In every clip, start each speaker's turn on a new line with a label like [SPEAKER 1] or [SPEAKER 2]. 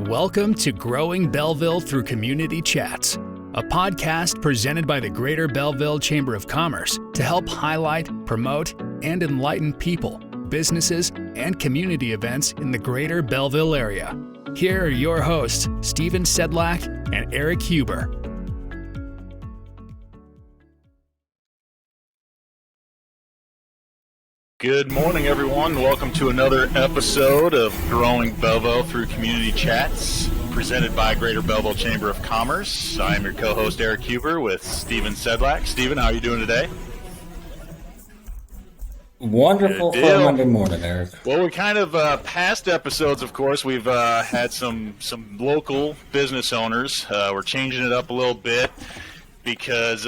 [SPEAKER 1] Welcome to Growing Belleville Through Community Chats, a podcast presented by the Greater Belleville Chamber of Commerce to help highlight, promote, and enlighten people, businesses, and community events in the Greater Belleville area. Here are your hosts, Stephen Sedlak and Erik Huber.
[SPEAKER 2] Good morning, everyone. Welcome to another episode of Growing Belleville Through Community Chats, presented by Greater Belleville Chamber of Commerce. I am your co-host, Erik Huber, with Stephen Sedlak. Stephen, how are you doing today?
[SPEAKER 3] Wonderful for a Monday morning, Erik.
[SPEAKER 2] Well, we kind of past episodes, of course, we've had some local business owners. We're changing it up a little bit because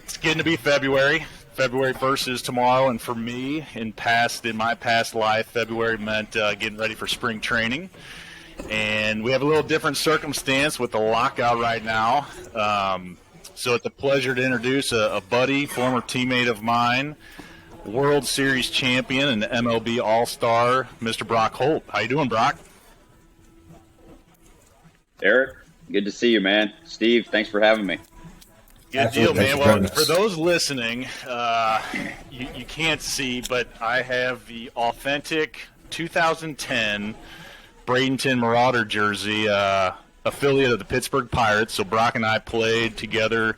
[SPEAKER 2] it's getting to be February. February 1st is tomorrow, and for me, in my past life, February meant getting ready for spring training. And we have a little different circumstance with the lockout right now. So it's a pleasure to introduce a buddy, former teammate of mine, World Series champion and MLB All-Star, Mr. Brock Holt. How you doing, Brock?
[SPEAKER 4] Erik, good to see you, man. Steve, thanks for having me.
[SPEAKER 2] Good deal, man. Well, for those listening, you can't see, but I have the authentic 2010 Bradenton Marauder jersey, affiliate of the Pittsburgh Pirates. So Brock and I played together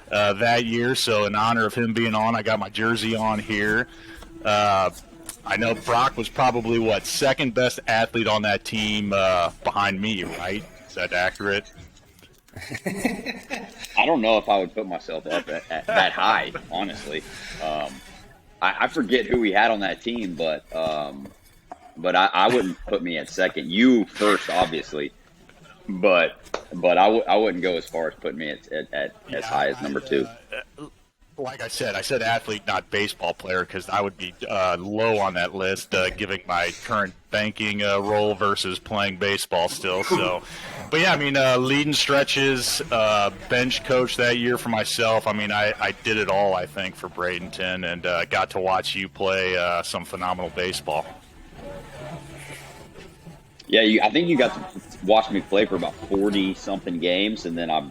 [SPEAKER 2] that year. So in honor of him being on, I got my jersey on here. I know Brock was probably, second best athlete on that team behind me, right? Is that accurate?
[SPEAKER 4] I don't know if I would put myself up at that high, honestly. I forget who we had on that team, but I wouldn't put me at second. You first, obviously, but I wouldn't go as far as putting me at as high as number two.
[SPEAKER 2] Like I said athlete, not baseball player, because I would be low on that list, giving my current banking role versus playing baseball still. So, but yeah, I mean, leading stretches, bench coach that year for myself. I mean, I did it all, I think, for Bradenton, and got to watch you play some phenomenal baseball.
[SPEAKER 4] Yeah, I think you got to watch me play for about 40-something games, and then I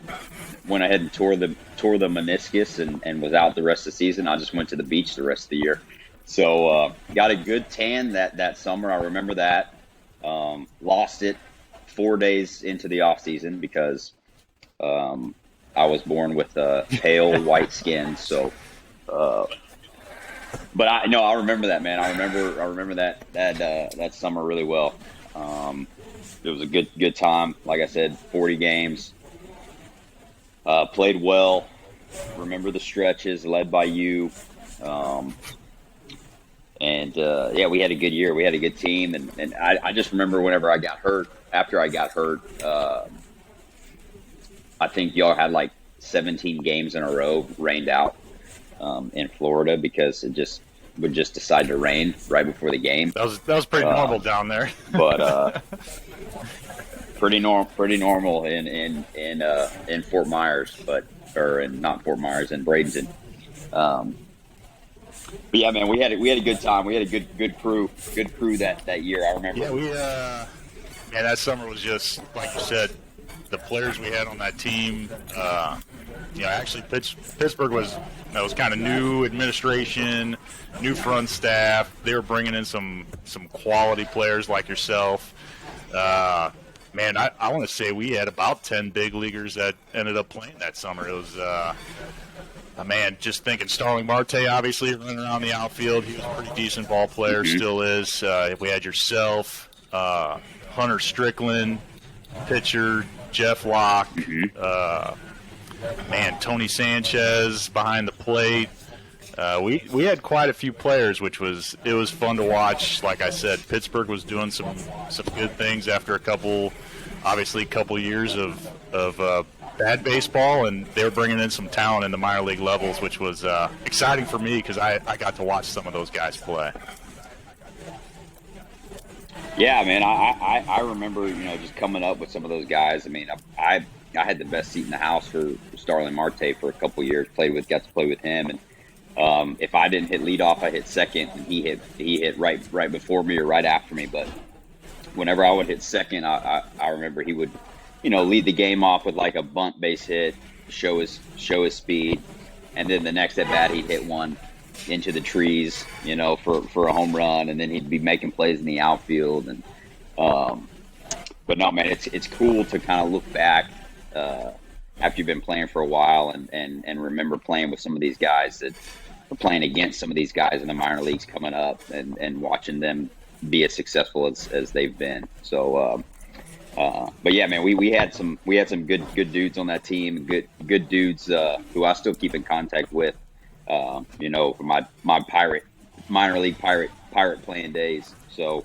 [SPEAKER 4] went ahead and tore the meniscus and was out the rest of the season. I just went to the beach the rest of the year. So got a good tan that summer. I remember that. Lost it 4 days into the off season because I was born with pale white skin. So, but I remember that, man. I remember that summer really well. It was a good time. Like I said, 40 games. Played well. Remember the stretches led by you. Yeah, we had a good year. We had a good team. And I just remember whenever I got hurt, after I got hurt, I think y'all had like 17 games in a row rained out in Florida because it would just decide to rain right before the game.
[SPEAKER 2] That was pretty normal down there.
[SPEAKER 4] But pretty normal in Fort Myers, not Fort Myers, in Bradenton. But yeah, man, we had a good time. We had a good crew that year. I remember.
[SPEAKER 2] Yeah, that summer was just like you said. The players we had on that team, actually Pittsburgh was kind of new administration, new front staff. They were bringing in some quality players like yourself. Man, I want to say we had about 10 big leaguers that ended up playing that summer. It was, just thinking Starling Marte, obviously, running around the outfield. He was a pretty decent ball player, still is. We had yourself, Hunter Strickland, pitcher, Jeff Locke, Tony Sanchez behind the plate. We had quite a few players, it was fun to watch. Like I said, Pittsburgh was doing some good things after a couple years of bad baseball, and they were bringing in some talent in the minor league levels, which was exciting for me because I got to watch some of those guys play.
[SPEAKER 4] Yeah, man, I remember just coming up with some of those guys. I mean, I had the best seat in the house for Starling Marte for a couple years. Got to play with him, and if I didn't hit leadoff, I hit second, and he hit right before me or right after me. But whenever I would hit second, I remember he would, lead the game off with like a bunt base hit, show his speed, and then the next at bat he'd hit one into the trees, for a home run, and then he'd be making plays in the outfield. And but no, man, it's cool to kind of look back after you've been playing for a while and remember playing with some of these guys that were playing against some of these guys in the minor leagues coming up, and watching them be as successful as they've been. So, but yeah, man, we had some good dudes on that team, good dudes who I still keep in contact with. From my minor league pirate playing days. So,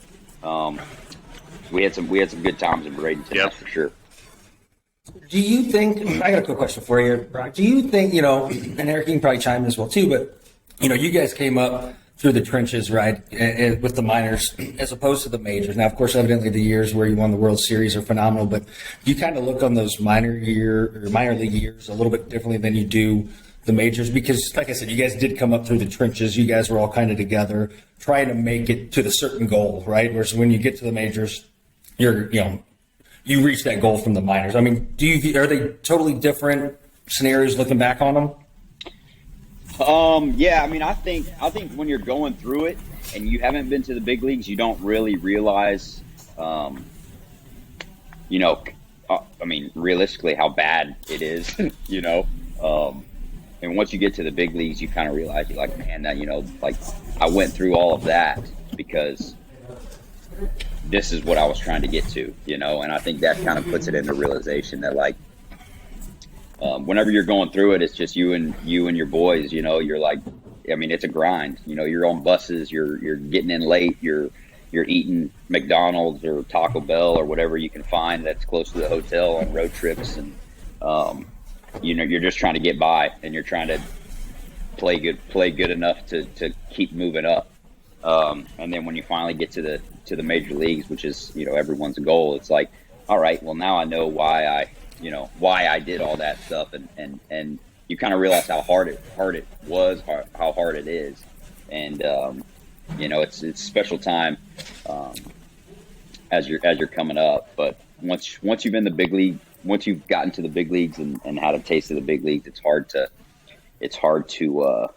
[SPEAKER 4] we had some good times in Bradenton, that's for sure.
[SPEAKER 3] Do you think, I got a quick question for you, Brock. Do you think, and Erik, you can probably chime in as well too, but, you guys came up through the trenches, right, with the minors as opposed to the majors. Now, of course, evidently the years where you won the World Series are phenomenal, but you kind of look on those minor league years a little bit differently than you do the majors, because like I said, you guys did come up through the trenches. You guys were all kind of together trying to make it to the certain goal, right? Whereas when you get to the majors, you reach that goal from the minors. I mean, are they totally different scenarios looking back on them?
[SPEAKER 4] Yeah, I mean, I think when you're going through it and you haven't been to the big leagues, you don't really realize, realistically how bad it is, and once you get to the big leagues, you kind of realize, you're like, man, that, I went through all of that because this is what I was trying to get to, and I think that kind of puts it into realization that, like, whenever you're going through it, it's just you and your boys, you're like, I mean, it's a grind, you're on buses, you're getting in late, you're eating McDonald's or Taco Bell or whatever you can find that's close to the hotel on road trips. And, you're just trying to get by, and you're trying to play good enough to keep moving up. And then when you finally get to the major leagues, which is, everyone's goal, it's like, all right, well, now I know why I did all that stuff. And you kind of realize how hard it was, how hard it is. And, it's a special time, as you're coming up. But once you've been in the big league, once you've gotten to the big leagues and had a taste of the big leagues, it's hard to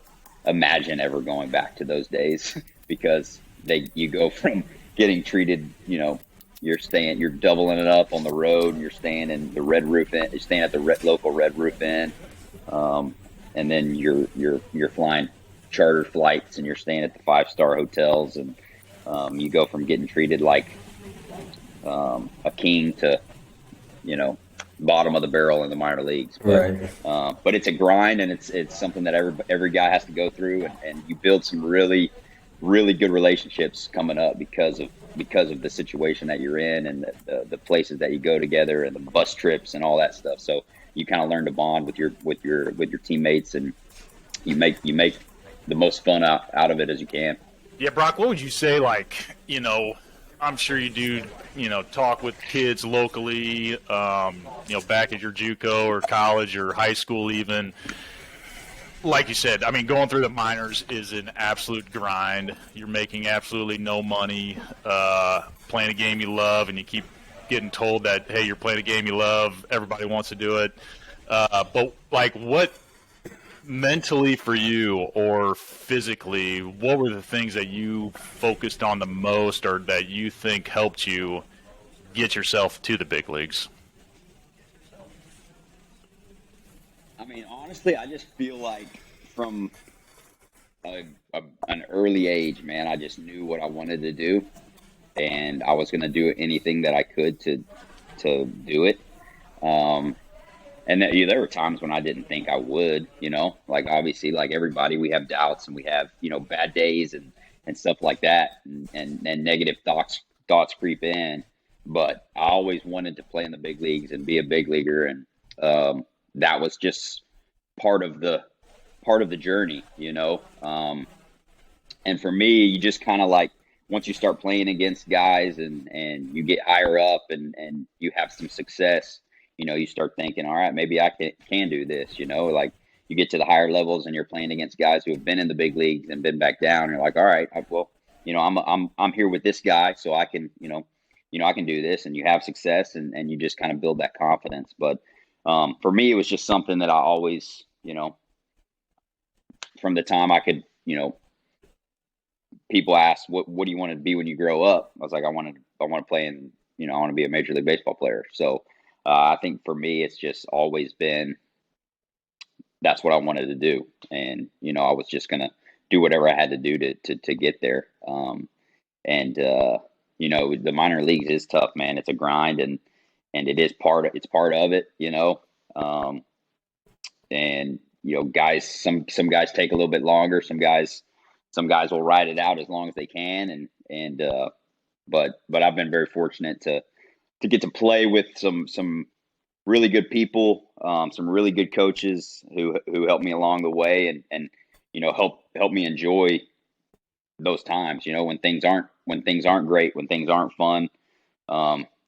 [SPEAKER 4] imagine ever going back to those days because you go from getting treated, you're doubling it up on the road, and you're staying in the Red Roof Inn, you're staying at the local Red Roof Inn, and then you're flying charter flights, and you're staying at the 5-star hotels, and you go from getting treated like a king to, bottom of the barrel in the minor leagues. But it's a grind, and it's something that every guy has to go through, and you build some really, really good relationships coming up because of the situation that you're in, and the places that you go together, and the bus trips and all that stuff. So you kind of learn to bond with your teammates, and you make the most fun out of it as you can.
[SPEAKER 2] Yeah, Brock, what would you say, like, I'm sure you do, talk with kids locally, back at your JUCO or college or high school even. Like you said, I mean, going through the minors is an absolute grind. You're making absolutely no money, playing a game you love, and you keep getting told that, hey, you're playing a game you love, everybody wants to do it. But, like, what mentally for you or physically, what were the things that you focused on the most or that you think helped you get yourself to the big leagues?
[SPEAKER 4] I mean, honestly, I just feel like from an early age, man, I just knew what I wanted to do, and I was going to do anything that I could to do it. And there were times when I didn't think I would, like, obviously, like everybody, we have doubts, and we have, bad days and stuff like that, and negative thoughts creep in. But I always wanted to play in the big leagues and be a big leaguer. And, that was just part of the journey, and for me, you just kind of, like, once you start playing against guys and you get higher up and you have some success, you start thinking, all right, maybe I can do this, like you get to the higher levels and you're playing against guys who have been in the big leagues and been back down. And you're like, all right, well, I'm here with this guy, so I can, I can do this, and you have success, and you just kind of build that confidence. But for me, it was just something that I always, from the time I could, people ask, what do you want to be when you grow up? I was like, I want to play in, I want to be a Major League Baseball player. So I think for me, it's just always been, that's what I wanted to do. And, I was just going to do whatever I had to do to get there. The minor leagues is tough, man. It's a grind, and it is part of it, guys, some guys take a little bit longer. Some guys will ride it out as long as they can. But I've been very fortunate to get to play with some really good people, some really good coaches who helped me along the way and help me enjoy those times, when things aren't great, when things aren't fun.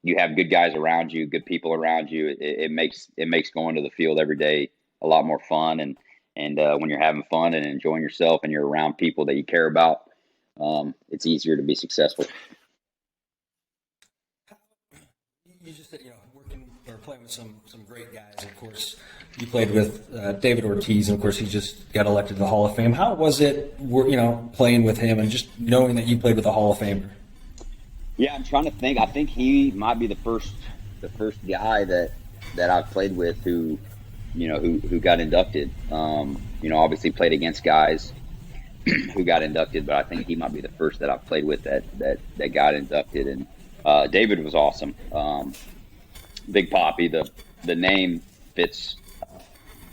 [SPEAKER 4] You have good guys around you, good people around you. It makes going to the field every day a lot more fun. And when you're having fun and enjoying yourself and you're around people that you care about, it's easier to be successful.
[SPEAKER 3] You just said, working or playing with some great guys. Of course, you played with David Ortiz, and of course, he just got elected to the Hall of Fame. How was it, playing with him and just knowing that you played with a Hall of Famer?
[SPEAKER 4] Yeah, I'm trying to think. I think he might be the first guy that I've played with who got inducted. Obviously played against guys who got inducted, but I think he might be the first that I've played with that got inducted. And David was awesome. Big Papi, the name fits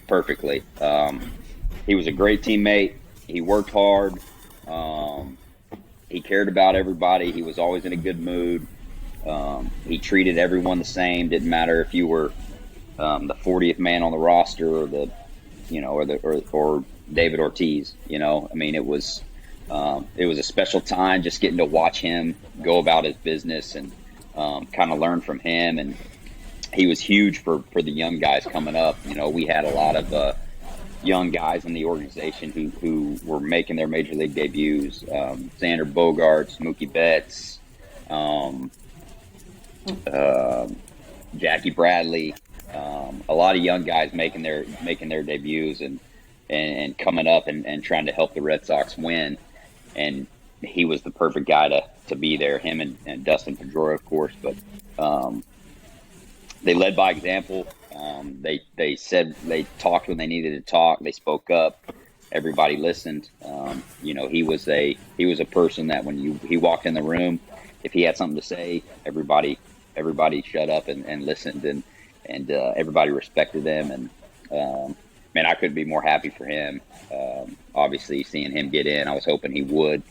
[SPEAKER 4] perfectly. He was a great teammate. He worked hard. He cared about everybody. He was always in a good mood. He treated everyone the same. Didn't matter if you were the 40th man on the roster or David Ortiz. It was a special time just getting to watch him go about his business and kind of learn from him. And he was huge for the young guys coming up. We had a lot of young guys in the organization who were making their major league debuts. Xander Bogaerts, Mookie Betts, Jackie Bradley, a lot of young guys making their debuts and coming up and trying to help the Red Sox win. And he was the perfect guy to be there, him and Dustin Pedroia, of course. But they led by example. They said they talked when they needed to talk. They spoke up. Everybody listened. He was a person that when he walked in the room, if he had something to say, everybody shut up and listened, and everybody respected them. And man, I couldn't be more happy for him. Obviously, seeing him get in, I was hoping he would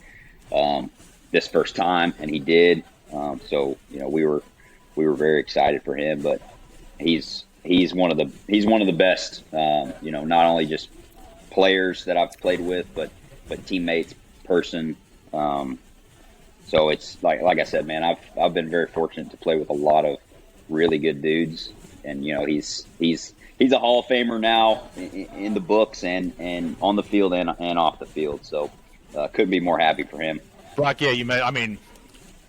[SPEAKER 4] this first time, and he did. So we were very excited for him. But he's one of the best. Not only just players that I've played with, but teammates, person. So it's like I said, man, I've been very fortunate to play with a lot of really good dudes, and he's a Hall of Famer now in the books and on the field and off the field. So couldn't be more happy for him.
[SPEAKER 2] Brock, yeah,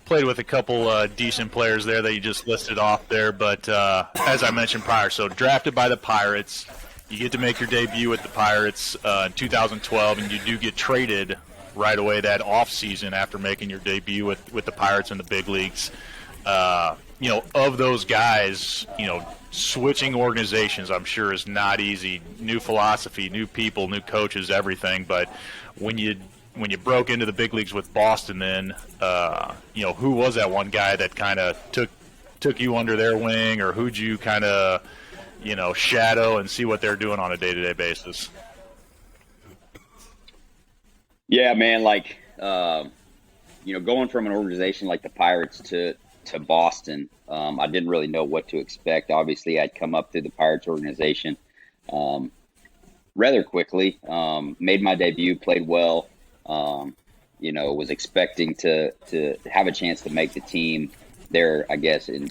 [SPEAKER 2] played with a couple decent players there that you just listed off there, but as I mentioned prior, so drafted by the Pirates, you get to make your debut with the Pirates in 2012, and you do get traded right away that off season after making your debut with the Pirates in the big leagues. Of those guys, switching organizations, I'm sure, is not easy. New philosophy, new people, new coaches, everything. But when you broke into the big leagues with Boston, then who was that one guy that kind of took you under their wing, or who'd you kind of shadow and see what they're doing on a day-to-day basis?
[SPEAKER 4] Yeah, man, going from an organization like the Pirates to Boston, I didn't really know what to expect. Obviously, I'd come up through the Pirates organization rather quickly, made my debut, played well, was expecting to have a chance to make the team there, I guess, in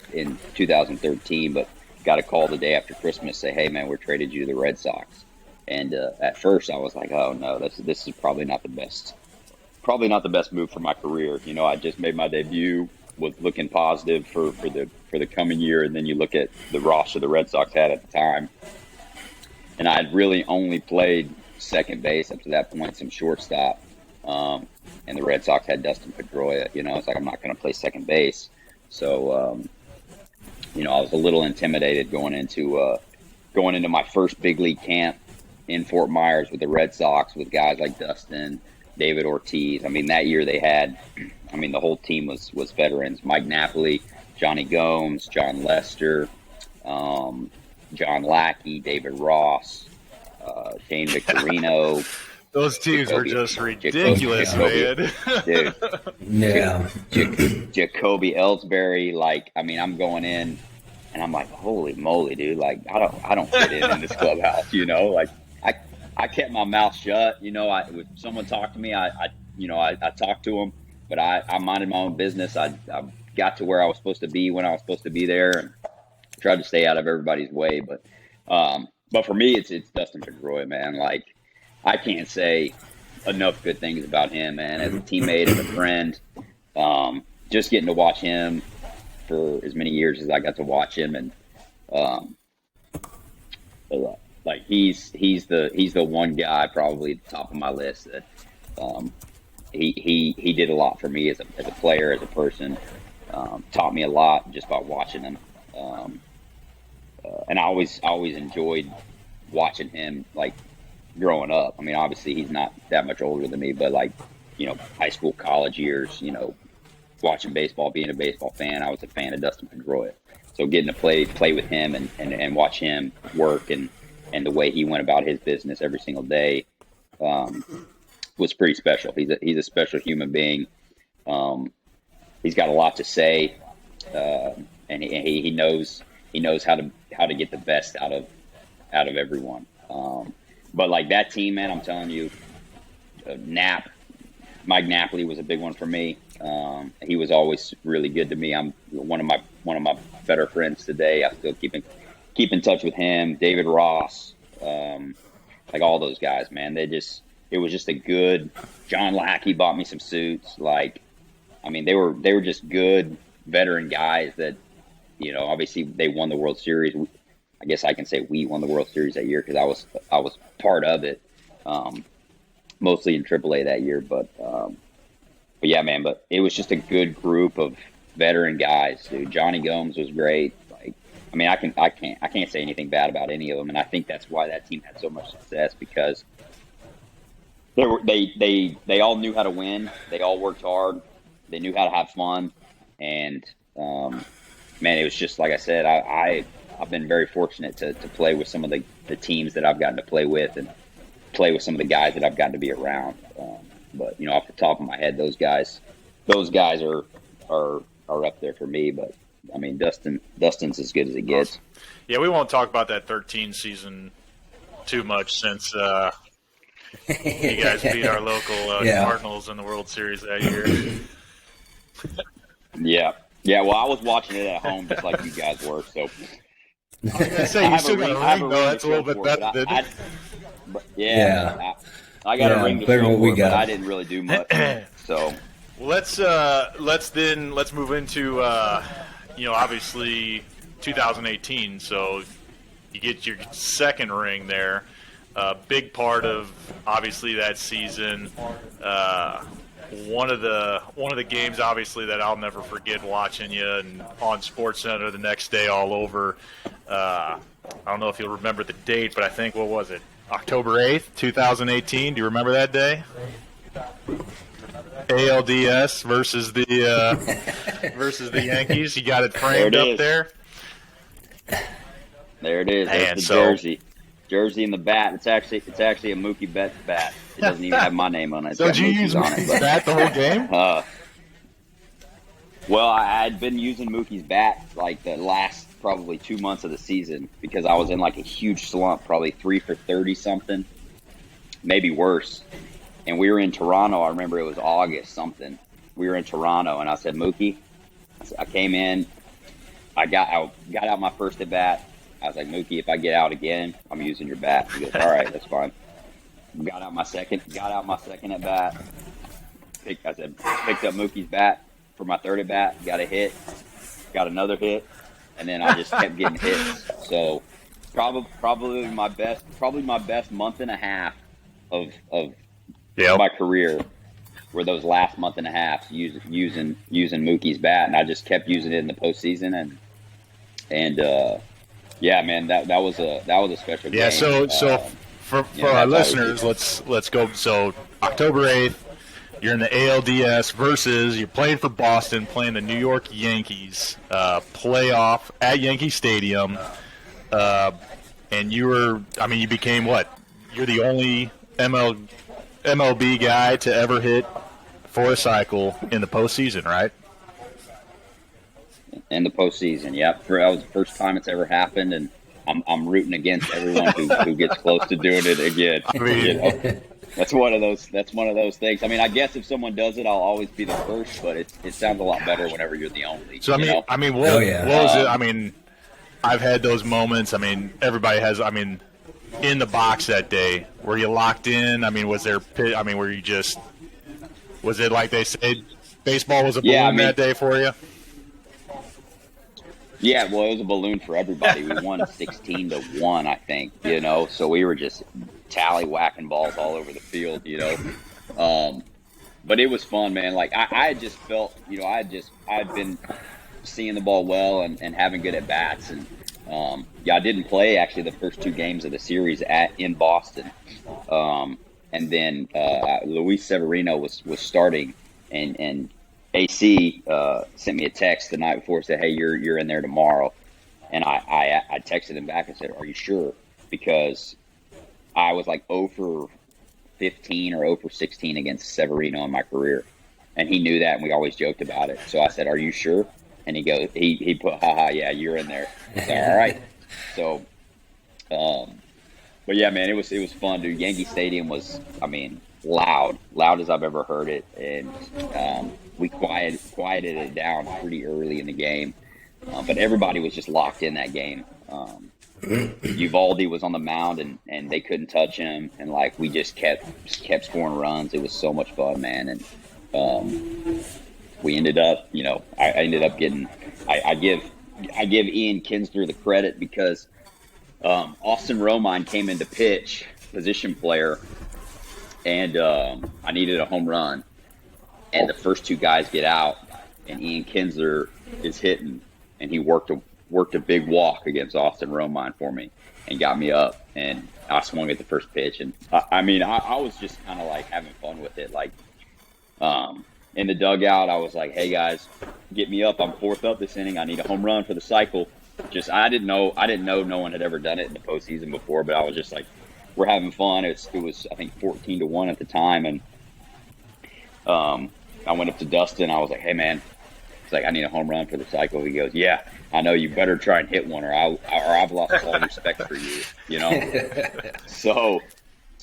[SPEAKER 4] 2013, but got a call the day after Christmas, say, hey, man, we're traded you to the Red Sox. And at first I was like, oh, no, this is probably not the best move for my career. I just made my debut. was looking positive for the coming year. And then you look at the roster the Red Sox had at the time, and I had really only played second base up to that point, some shortstop. And the Red Sox had Dustin Pedroia. It's like, I'm not going to play second base. So, I was a little intimidated going into my first big league camp in Fort Myers with the Red Sox, with guys like Dustin, David Ortiz. I mean, that year they had, the whole team was veterans. Mike Napoli, Johnny Gomes, John Lester, John Lackey, David Ross, Shane Victorino.
[SPEAKER 2] Those teams were just ridiculous, man.
[SPEAKER 4] Dude.
[SPEAKER 3] Yeah.
[SPEAKER 4] Jacoby Ellsbury. I'm going in, and I'm like, holy moly, dude! Like, I don't fit in this clubhouse. I kept my mouth shut. If someone talked to me, I talked to them, but I minded my own business. I got to where I was supposed to be when I was supposed to be there, and tried to stay out of everybody's way. But for me, it's Dustin Pedroia, man. Like, I can't say enough good things about him, man. As a teammate, as a friend, just getting to watch him for as many years as I got to watch him, and he's the one guy probably at the top of my list that he did a lot for me as a player, as a person. Taught me a lot just by watching him, and I always enjoyed watching him, like, growing up. Obviously he's not that much older than me, but high school, college years, watching baseball, being a baseball fan, I was a fan of Dustin Pedroia. So getting to play with him and watch him work and the way he went about his business every single day was pretty special. He's a special human being. He's got a lot to say, and he knows how to get the best out of everyone. But like that team, man, I'm telling you, Mike Napoli was a big one for me. He was always really good to me. I'm one of my better friends today. I still keep in touch with him. David Ross, like all those guys, man. It was just a good. John Lackey bought me some suits. They were just good veteran guys that, obviously they won the World Series. I guess I can say we won the World Series that year because I was part of it, mostly in AAA that year. But yeah, man. But it was just a good group of veteran guys, dude. Johnny Gomes was great. I can't say anything bad about any of them, and I think that's why that team had so much success, because they all knew how to win. They all worked hard. They knew how to have fun, and man, it was just like I said. I've been very fortunate to play with some of the teams that I've gotten to play with, and play with some of the guys that I've gotten to be around. But off the top of my head, those guys are up there for me. But Dustin's as good as it gets.
[SPEAKER 2] Yeah, we won't talk about that 13 season too much, since you guys beat our local Cardinals in the World Series that year.
[SPEAKER 4] Yeah. Well, I was watching it at home just like you guys were. So.
[SPEAKER 2] I was gonna say, you still got a ring, though. That's a little bit better, didn't it?
[SPEAKER 4] I got a ring to show for it, but I didn't really do much. So
[SPEAKER 2] let's move into obviously 2018. So you get your second ring there. Big part of obviously that season. One of the games, obviously, that I'll never forget watching you and on SportsCenter the next day all over. I don't know if you'll remember the date, but I think, what was it, October 8th, 2018? Do you remember that day? ALDS versus the Yankees. You got it framed up there.
[SPEAKER 4] There it is. That's the jersey and the bat. It's actually a Mookie Betts bat. It doesn't even have my name on it.
[SPEAKER 2] So did you use Mookie's bat the whole game?
[SPEAKER 4] Well, I had been using Mookie's bat like the last probably 2 months of the season, because I was in like a huge slump, probably 3 for 30 something, maybe worse. And we were in Toronto. I remember it was August something. We were in Toronto, and I said, Mookie, I came in, I got out my first at bat. I was like, Mookie, if I get out again, I'm using your bat. He goes, all right, that's fine. Got out my second at bat. Picked up Mookie's bat. for my third at bat, got a hit, got another hit, and then I just kept getting hits. So probably my best month and a half of my career were those last month and a half using Mookie's bat, and I just kept using it in the postseason, and yeah, man, that was a special game.
[SPEAKER 2] Yeah, so for our listeners, let's go. So October 8th, you're in the ALDS versus you're playing for Boston, playing the New York Yankees playoff at Yankee Stadium, and you became what? You're the only MLB guy to ever hit for a cycle in the postseason, right?
[SPEAKER 4] In the postseason, yep. That was the first time it's ever happened, and I'm rooting against everyone who gets close to doing it again.
[SPEAKER 2] I mean,
[SPEAKER 4] that's one of those things. I mean, I guess if someone does it, I'll always be the first, but it sounds a lot better whenever you're the only.
[SPEAKER 2] So what was it? I mean, I've had those moments. I mean, everybody has. I mean, in the box that day, were you locked in? I mean, was there? I mean, were you just? Was it like they said, baseball was a balloon that day for you?
[SPEAKER 4] Yeah, well, it was a balloon for everybody. We won 16-1, I think, so we were just tally-whacking balls all over the field, But it was fun, man. Like, I had just felt, I'd been seeing the ball well and having good at-bats. And, I didn't play, actually, the first two games of the series in Boston. And then Luis Severino was starting, and AC sent me a text the night before and said, "Hey, you're in there tomorrow," and I texted him back and said, "Are you sure?" Because I was like 0 for 15 or 0 for 16 against Severino in my career, and he knew that, and we always joked about it. So I said, "Are you sure?" And he goes, he put, "Haha, yeah, you're in there." I said, "All right." So, but yeah, man, it was fun, dude. Yankee Stadium was, I mean, loud as I've ever heard it, and we quieted it down pretty early in the game, but everybody was just locked in that game. Uvalde was on the mound, and they couldn't touch him, and like we just kept scoring runs. It was so much fun, man, and we ended up, I ended up getting. I give Ian Kinsler the credit because Austin Romine came in to pitch, position player, and I needed a home run. And the first two guys get out, and Ian Kinsler is hitting, and he worked a big walk against Austin Romine for me and got me up, and I swung at the first pitch. And I was just kind of like having fun with it. Like in the dugout, I was like, "Hey guys, get me up. I'm fourth up this inning. I need a home run for the cycle." I didn't know no one had ever done it in the postseason before, but I was just like, we're having fun. It was I think 14-1 at the time, and I went up to Dustin. I was like, "Hey, man," it's like, "I need a home run for the cycle." He goes, "Yeah, I know. You better try and hit one, or I've lost all respect for you." So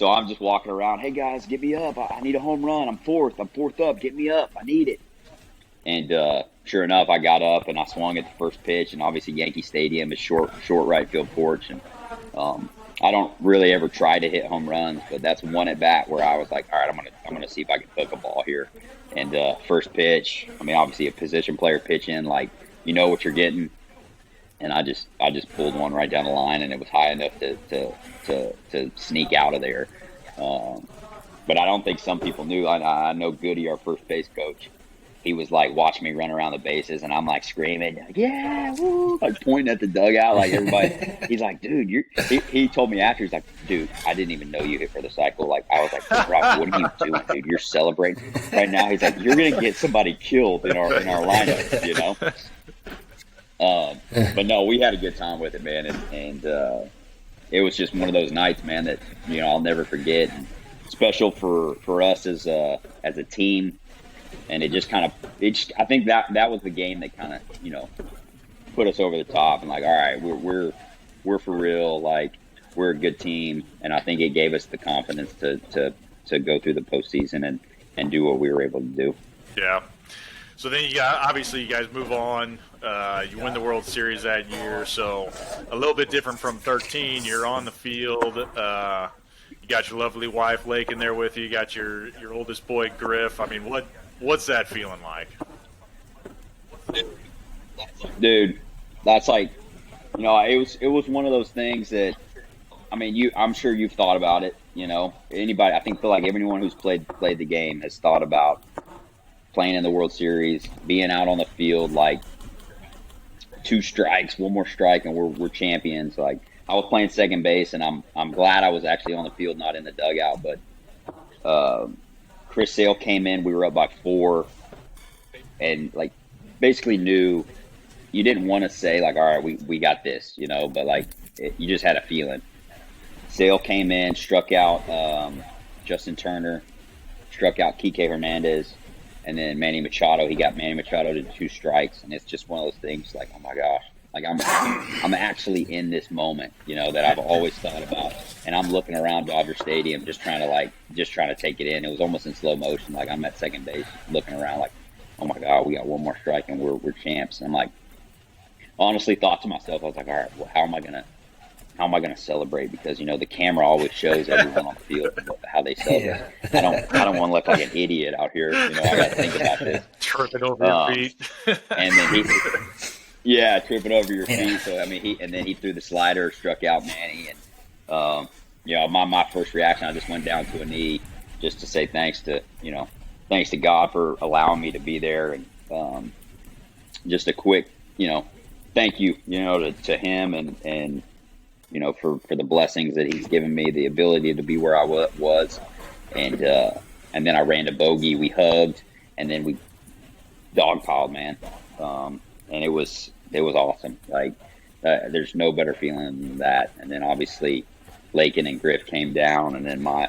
[SPEAKER 4] I'm just walking around. "Hey guys, get me up. I need a home run. I'm fourth up. Get me up. I need it." And sure enough, I got up and I swung at the first pitch. And obviously, Yankee Stadium is short right field porch, and I don't really ever try to hit home runs, but that's one at bat where I was like, "All right, I'm gonna see if I can hook a ball here." And first pitch, I mean, obviously a position player pitch in, like you know what you're getting, and I just pulled one right down the line, and it was high enough to sneak out of there. But I don't think some people knew. I know Goody, our first base coach. He was like watching me run around the bases, and I'm like screaming, like, "Yeah, woo!" Like pointing at the dugout, like everybody. He's like, "Dude, he told me after, he's like, "Dude, I didn't even know you hit for the cycle." Like I was like, "Rob, what are you doing, dude? You're celebrating right now." He's like, "You're gonna get somebody killed in our lineup, But no, we had a good time with it, man, and it was just one of those nights, man, that I'll never forget. And special for us as a team. And it just kind of, I think that was the game that kind of, put us over the top and like, all right, we're for real. Like we're a good team. And I think it gave us the confidence to go through the postseason and do what we were able to do.
[SPEAKER 2] Yeah. So then obviously you guys move on. You win the World Series that year. So a little bit different from 13. You're on the field. You got your lovely wife Lake in there with you. You got your oldest boy Griff. I mean, what's that feeling like?
[SPEAKER 4] Dude, that's like, it was one of those things that, I mean, I'm sure you've thought about it. Anybody, I feel like everyone who's played the game has thought about playing in the World Series, being out on the field, like 2 strikes, 1 more strike, and we're champions. Like, I was playing second base, and I'm glad I was actually on the field, not in the dugout. But Chris Sale came in, we were up by 4, and like basically knew. You didn't want to say like, all right, we got this, but like you just had a feeling. Sale came in, struck out Justin Turner, struck out Kike Hernandez, and then Manny Machado. He got Manny Machado to 2 strikes, and it's just one of those things like, oh my gosh, like I'm actually in this moment, that I've always thought about, and I'm looking around Dodger Stadium just trying to take it in. It was almost in slow motion. Like I'm at second base, looking around like, oh my God, we got 1 more strike and we're champs. And I'm like, honestly thought to myself, I was like, all right, well, how am I gonna celebrate? Because the camera always shows everyone on the field how they celebrate. Yeah. I don't want to look like an idiot out here. I got to think about this.
[SPEAKER 2] Tripping over your feet.
[SPEAKER 4] And then tripping over your feet. So I mean, he threw the slider, struck out Manny, and my first reaction, I just went down to a knee just to say thanks to God for allowing me to be there, and just a quick thank you, to him and for the blessings that he's given me, the ability to be where I was. And then I ran to Bogey, we hugged, and then we dogpiled, man. And it was awesome. Like, there's no better feeling than that. And then obviously Lakin and Griff came down, and then my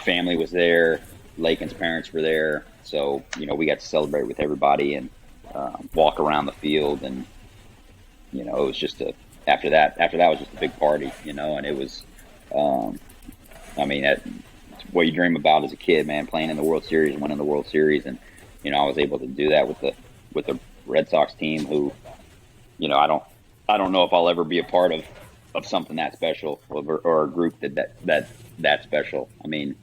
[SPEAKER 4] family was there. Lakin's parents were there. So, we got to celebrate with everybody and walk around the field, and it was just after that was just a big party, and it was, I mean, that's what you dream about as a kid, man, playing in the World Series and winning the World Series. And, I was able to do that with the Red Sox team who, I don't know if I'll ever be a part of something that special or a group that special. I mean,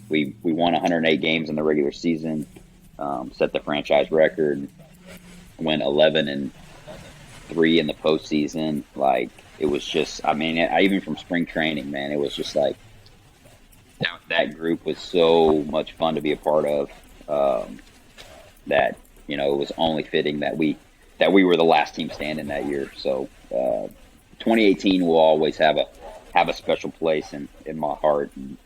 [SPEAKER 4] we won 108 games in the regular season, set the franchise record, went 11-3 in the postseason. Like, it was just, I mean, even from spring training, man, it was just like that group was so much fun to be a part of, that it was only fitting that we were the last team standing that year. So 2018 will always have a special place in my heart, and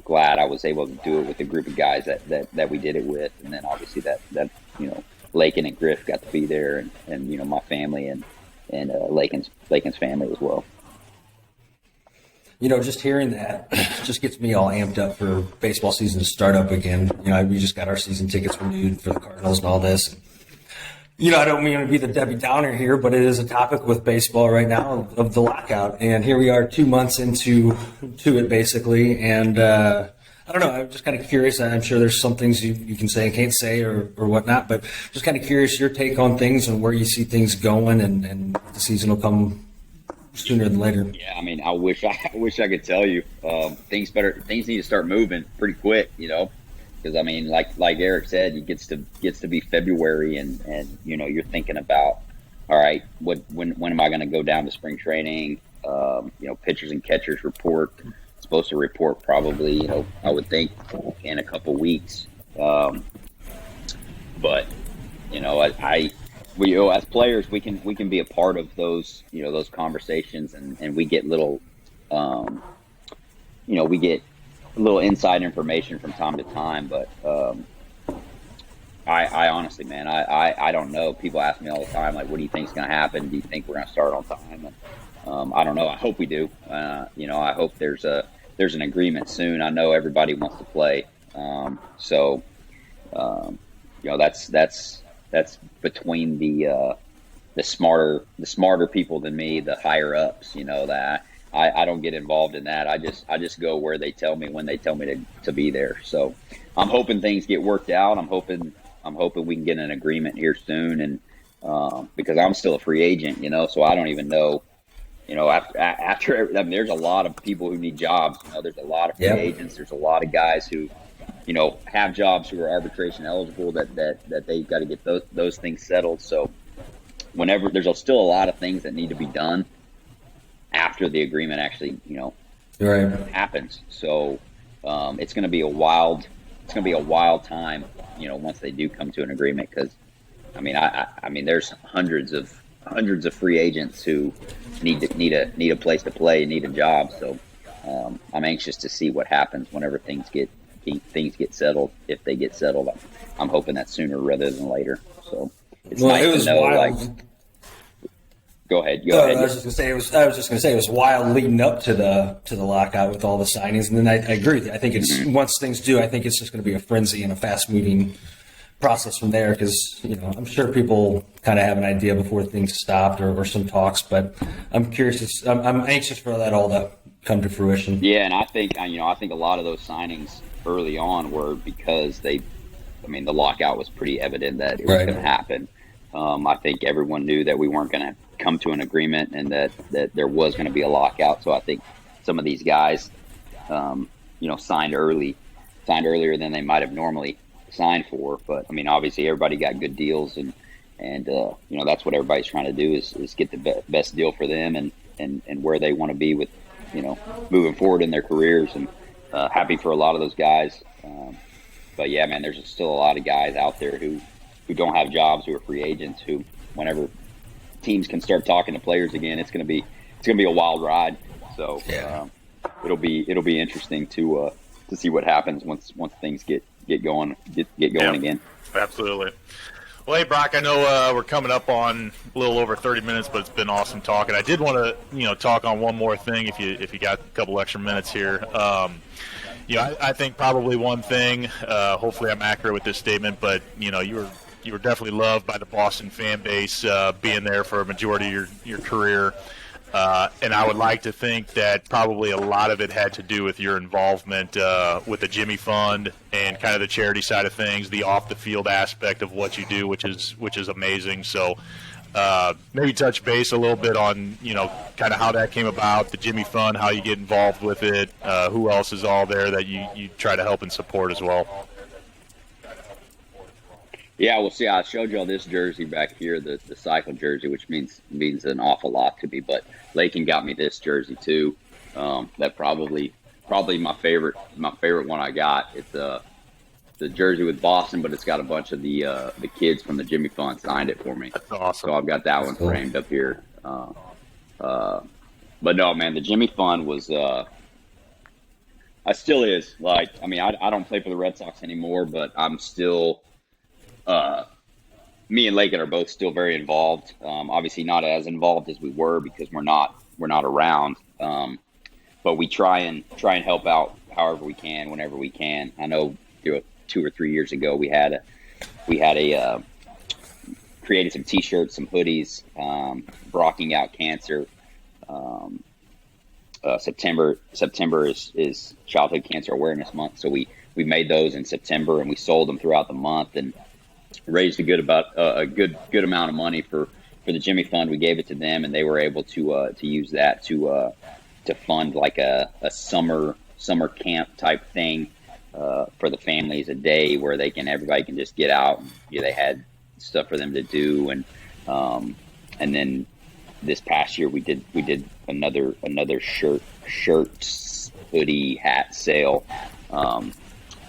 [SPEAKER 4] glad I was able to do it with a group of guys that we did it with. And then obviously that Lakin and Griff got to be there, and my family and Lakin's family as well.
[SPEAKER 3] Just hearing that just gets me all amped up for baseball season to start up again. We just got our season tickets renewed for the Cardinals and all this. I don't mean to be the Debbie Downer here, but it is a topic with baseball right now of the lockout. And here we are 2 months into it, basically. And I don't know. I'm just kind of curious. I'm sure there's some things you can say and can't say or whatnot, but just kind of curious your take on things and where you see things going, and the season will come sooner than later.
[SPEAKER 4] Yeah, I mean, I wish I could tell you things need to start moving pretty quick, because I mean, like Erik said, it gets to be February, and you're thinking about, all right, when am I going to go down to spring training? Pitchers and catchers report. Supposed to report probably, I would think in a couple weeks. But we as players, we can be a part of those, those conversations, and we get little, we get a little inside information from time to time. But I honestly, man, I don't know. People ask me all the time, like, what do you think is going to happen? Do you think we're going to start on time? And I don't know. I hope we do. I hope there's an agreement soon. I know everybody wants to play. That's between the smarter people than me, the higher ups, that I don't get involved in that. I just go where they tell me, when they tell me to be there. So I'm hoping things get worked out. I'm hoping we can get an agreement here soon. And because I'm still a free agent, so I don't even know. After I mean, there's a lot of people who need jobs. There's a lot of free agents. There's a lot of guys who have jobs who are arbitration eligible that they've got to get those things settled. So whenever there's still a lot of things that need to be done after the agreement actually,
[SPEAKER 3] right,
[SPEAKER 4] happens. So it's going to be a wild time, once they do come to an agreement. Because I mean, there's hundreds of free agents who need a place to play, need a job. So I'm anxious to see what happens whenever things get settled. If they get settled, I'm hoping that sooner rather than later. So it's nice
[SPEAKER 3] it was
[SPEAKER 4] to know.
[SPEAKER 3] wild.
[SPEAKER 4] Go ahead.
[SPEAKER 3] I was just gonna say it was wild leading up to the lockout with all the signings, and then I agree with you. I think it's once things do, I think it's just going to be a frenzy and a fast moving process from there, because I'm sure people kind of have an idea before things stopped or some talks, but I'm curious. I'm anxious for that all to come to fruition.
[SPEAKER 4] Yeah, and I think a lot of those signings early on were because the lockout was pretty evident that it was going to happen. I think everyone knew that we weren't going to come to an agreement and that there was going to be a lockout. So I think some of these guys, signed earlier than they might have normally signed for. But obviously everybody got good deals, and that's what everybody's trying to do is get the best deal for them and where they want to be with, moving forward in their careers. And happy for a lot of those guys. But yeah, man, there's still a lot of guys out there who don't have jobs, who are free agents, who whenever teams can start talking to players again, it's gonna be a wild ride. So it'll be interesting to see what happens once things get going again.
[SPEAKER 2] Absolutely. Well, hey, Brock, I know we're coming up on a little over 30 minutes, but it's been awesome talking. I did want to talk on one more thing if you got a couple extra minutes here. I think probably one thing. Hopefully, I'm accurate with this statement, but you were definitely loved by the Boston fan base, being there for a majority of your career. And I would like to think that probably a lot of it had to do with your involvement with the Jimmy Fund and kind of the charity side of things, the off-the-field aspect of what you do, which is amazing. So maybe touch base a little bit on, kind of how that came about, the Jimmy Fund, how you get involved with it, who else is all there that you try to help and support as well.
[SPEAKER 4] Yeah, well, see, I showed you all this jersey back here, the cycle jersey, which means an awful lot to me. But Lakin got me this jersey too. That probably my favorite one I got. It's the jersey with Boston, but it's got a bunch of the kids from the Jimmy Fund signed it for me.
[SPEAKER 2] That's awesome.
[SPEAKER 4] So I've got that one framed up here. But no, man, the Jimmy Fund was. I still is I don't play for the Red Sox anymore, but I'm still. Me and Lakin are both still very involved. Obviously not as involved as we were because we're not around. But we try and help out however we can, whenever we can. I know 2 or 3 years ago we had created some T-shirts, some hoodies, blocking out cancer. September is Childhood Cancer Awareness Month, so we made those in September and we sold them throughout the month and raised a good amount of money for the Jimmy Fund. We gave it to them, and they were able to use that to fund like a summer camp type thing for the families, a day where everybody can just get out. They had stuff for them to do, and then this past year we did another shirts, hoodie, hat sale.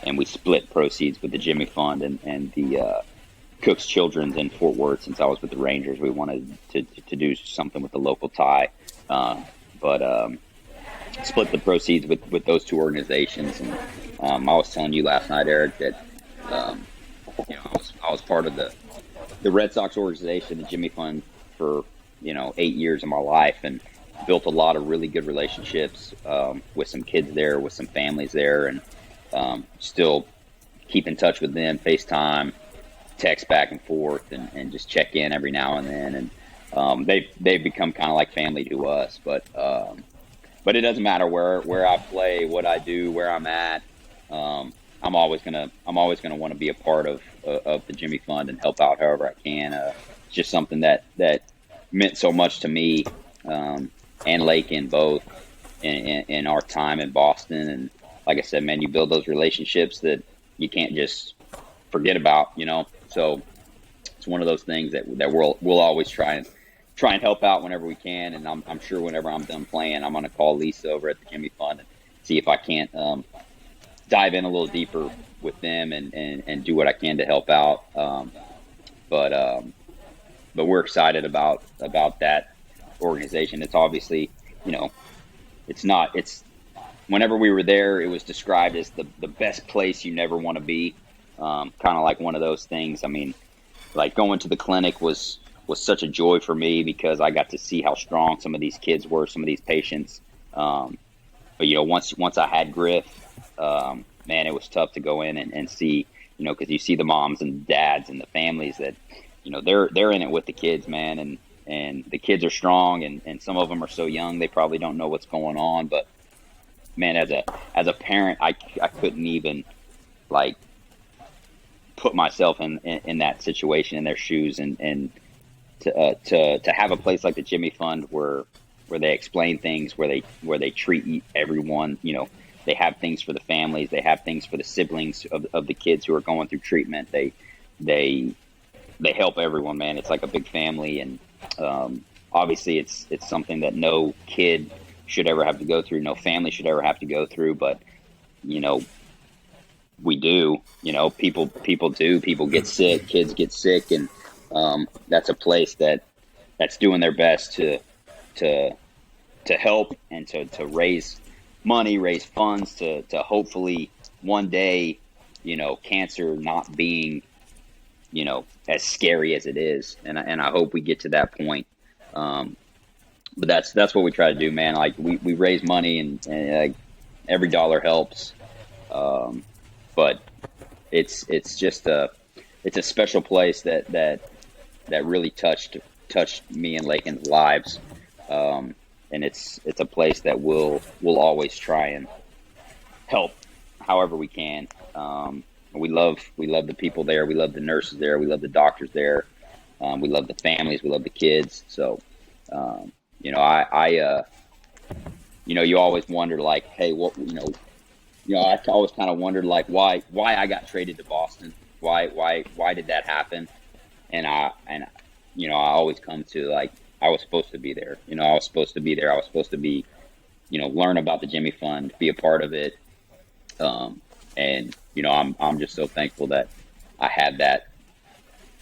[SPEAKER 4] And we split proceeds with the Jimmy Fund and the Cook's Children's in Fort Worth. Since I was with the Rangers, we wanted to do something with the local tie, but split the proceeds with those two organizations. And I was telling you last night, Erik, that I was part of the Red Sox organization, the Jimmy Fund, for 8 years of my life, and built a lot of really good relationships with some kids there, with some families there, and still keep in touch with them, FaceTime, text back and forth, and just check in every now and then. And they've become kind of like family to us. But it doesn't matter where I play, what I do, where I'm at. I'm always gonna want to be a part of the Jimmy Fund and help out however I can. It's just something that meant so much to me and Lakin both in our time in Boston. And like I said, man, you build those relationships that you can't just forget about, you know. So it's one of those things that we'll always try and help out whenever we can. And I'm sure whenever I'm done playing, I'm going to call Lisa over at the Jimmy Fund and see if I can't dive in a little deeper with them and do what I can to help out. But we're excited about that organization. It's obviously, you know, it's whenever we were there, it was described as the best place you never want to be. Kind of like one of those things. I mean, like going to the clinic was such a joy for me because I got to see how strong some of these kids were, some of these patients. But you know, once I had Griff, man, it was tough to go in and see, you know, because you see the moms and dads and the families that, you know, they're in it with the kids, man, and the kids are strong, and some of them are so young they probably don't know what's going on. But man, as a parent, I couldn't even like put myself in that situation, in their shoes, and to have a place like the Jimmy Fund where they explain things, where they treat everyone, you know, they have things for the families, they have things for the siblings of the kids who are going through treatment. They help everyone, man. It's like a big family, and obviously it's something that no kid should ever have to go through, no family should ever have to go through, but you know, we do, you know, people get sick, kids get sick, and that's a place that's doing their best to help and to raise money, raise funds to hopefully one day, you know, cancer not being, you know, as scary as it is, and I hope we get to that point. But that's what we try to do, man. Like we raise money and like every dollar helps. But it's just it's a special place that really touched me and Lakin's lives. And it's a place that we'll always try and help however we can. We love the people there. We love the nurses there. We love the doctors there. We love the families. We love the kids. So, you know, I you know, you always wonder like, hey, what, you know, I always kind of wondered like why I got traded to Boston. Why did that happen? And you know, I always come to like, I was supposed to be there. You know, I was supposed to be there. I was supposed to be, you know, learn about the Jimmy Fund, be a part of it. And you know, I'm just so thankful that I had that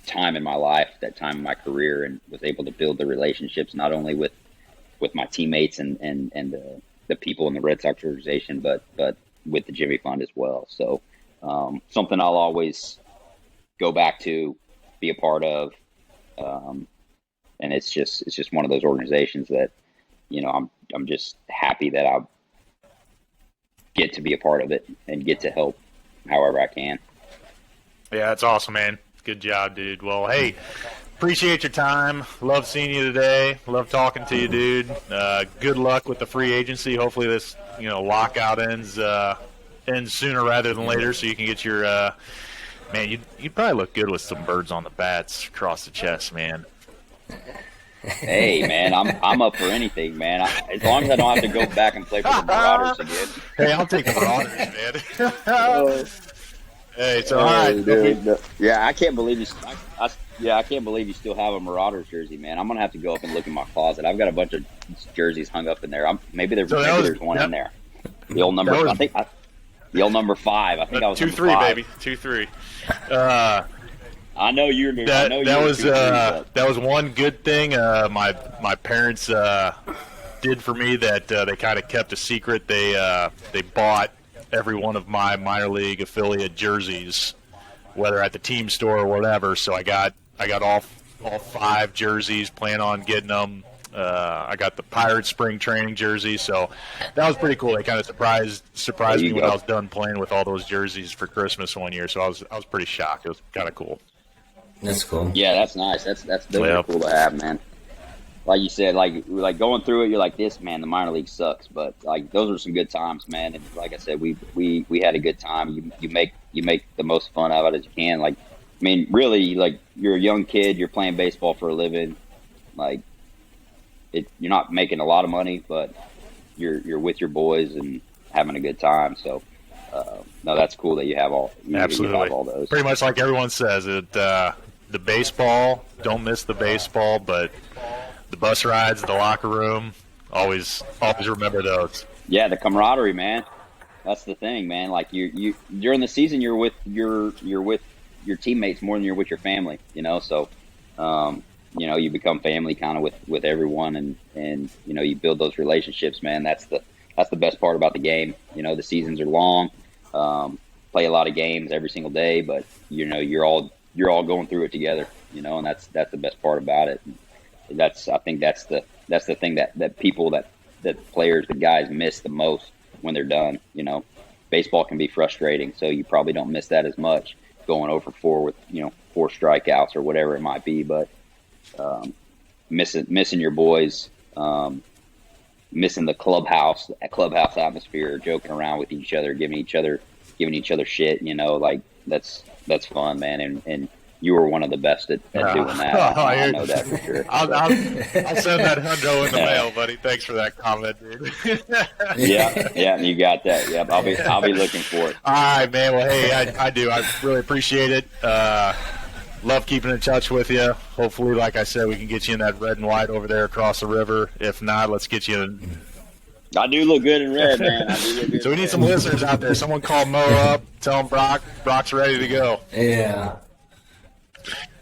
[SPEAKER 4] time in my life, that time in my career, and was able to build the relationships not only with my teammates and the people in the Red Sox organization, but with the Jimmy Fund as well. So something I'll always go back to, be a part of. And it's just one of those organizations that, you know, I'm just happy that I get to be a part of it and get to help however I can.
[SPEAKER 2] Yeah, that's awesome, man. Good job, dude. Well, hey, appreciate your time. Love seeing you today. Love talking to you, dude. Good luck with the free agency. Hopefully this, you know, lockout ends sooner rather than later, so you can get your man, you'd probably look good with some birds on the bats across the chest, man.
[SPEAKER 4] Hey, man, I'm up for anything, man. As long as I don't have to go back and play for the Marauders again.
[SPEAKER 2] Hey, I'll take the Marauders, man. Hey, it's all right,
[SPEAKER 4] dude. Yeah, I can't believe I can't believe you still have a Marauders jersey, man. I'm gonna have to go up and look in my closet. I've got a bunch of jerseys hung up in there. Maybe there's one in there. The old number, the old number 5. I think I was
[SPEAKER 2] 2-3, baby, 2-3.
[SPEAKER 4] I know you're.
[SPEAKER 2] That was one good thing my parents did for me that they kind of kept a secret. They bought every one of my minor league affiliate jerseys, whether at the team store or whatever. So I got all 5 jerseys. Plan on getting them. I got the Pirates spring training jersey, so that was pretty cool. They kind of surprised me when I was done playing with all those jerseys for Christmas one year. So I was pretty shocked. It was kind of cool.
[SPEAKER 3] That's cool.
[SPEAKER 4] Yeah, that's nice. Those are cool to have, man. Like you said, like going through it, you're like, this, man, the minor league sucks, but like those are some good times, man. And like I said, we had a good time. You make the most fun out of it as you can. Like, I mean, really, like you're a young kid, you're playing baseball for a living. Like, you're not making a lot of money, but you're with your boys and having a good time. So no, that's cool that you have all.
[SPEAKER 2] Absolutely.
[SPEAKER 4] You have all those.
[SPEAKER 2] Pretty much like everyone says, the baseball, don't miss the baseball, but the bus rides, the locker room, always remember those.
[SPEAKER 4] Yeah, the camaraderie, man. That's the thing, man. Like you during the season, you're with your teammates more than you're with your family. So you become family kind of with everyone, and you build those relationships, man. That's the best part about the game. The seasons are long, play a lot of games every single day, but you're all going through it together. And that's the best part about it. And I think that's the thing that people that players, the guys miss the most when they're done. Baseball can be frustrating, so you probably don't miss that as much going over 4 with 4 strikeouts or whatever it might be, but missing your boys, missing the clubhouse atmosphere, joking around with each other, giving each other shit, like that's fun, man. And you were one of the best at doing that. I know that for sure.
[SPEAKER 2] I'll send that hundo in the mail, buddy. Thanks for that comment, dude.
[SPEAKER 4] yeah, you got that. Yep, I'll be looking for it.
[SPEAKER 2] All right, man. Well, hey, I do. I really appreciate it. Love keeping in touch with you. Hopefully, like I said, we can get you in that red and white over there across the river. If not, let's get you in.
[SPEAKER 4] I do look good in red, man.
[SPEAKER 2] So we need some listeners out there. Someone call Mo up. Tell him Brock's ready to go.
[SPEAKER 3] Yeah.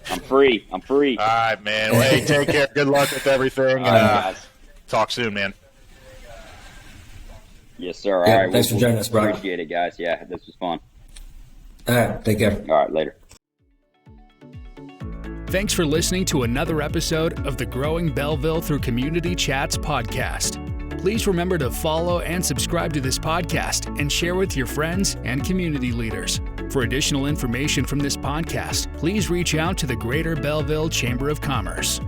[SPEAKER 4] I'm free.
[SPEAKER 2] All right, man. Well, hey, take care. Good luck with everything.
[SPEAKER 4] All right, guys.
[SPEAKER 2] Talk soon, man.
[SPEAKER 4] Yes, sir. All
[SPEAKER 3] Yeah,
[SPEAKER 4] right.
[SPEAKER 3] thanks for joining us, Brock.
[SPEAKER 4] Appreciate it, guys. Yeah, this was fun.
[SPEAKER 3] All right. Take care.
[SPEAKER 4] All right, later.
[SPEAKER 1] Thanks for listening to another episode of the Growing Belleville Through Community Chats podcast. Please remember to follow and subscribe to this podcast and share with your friends and community leaders. For additional information from this podcast, please reach out to the Greater Belleville Chamber of Commerce.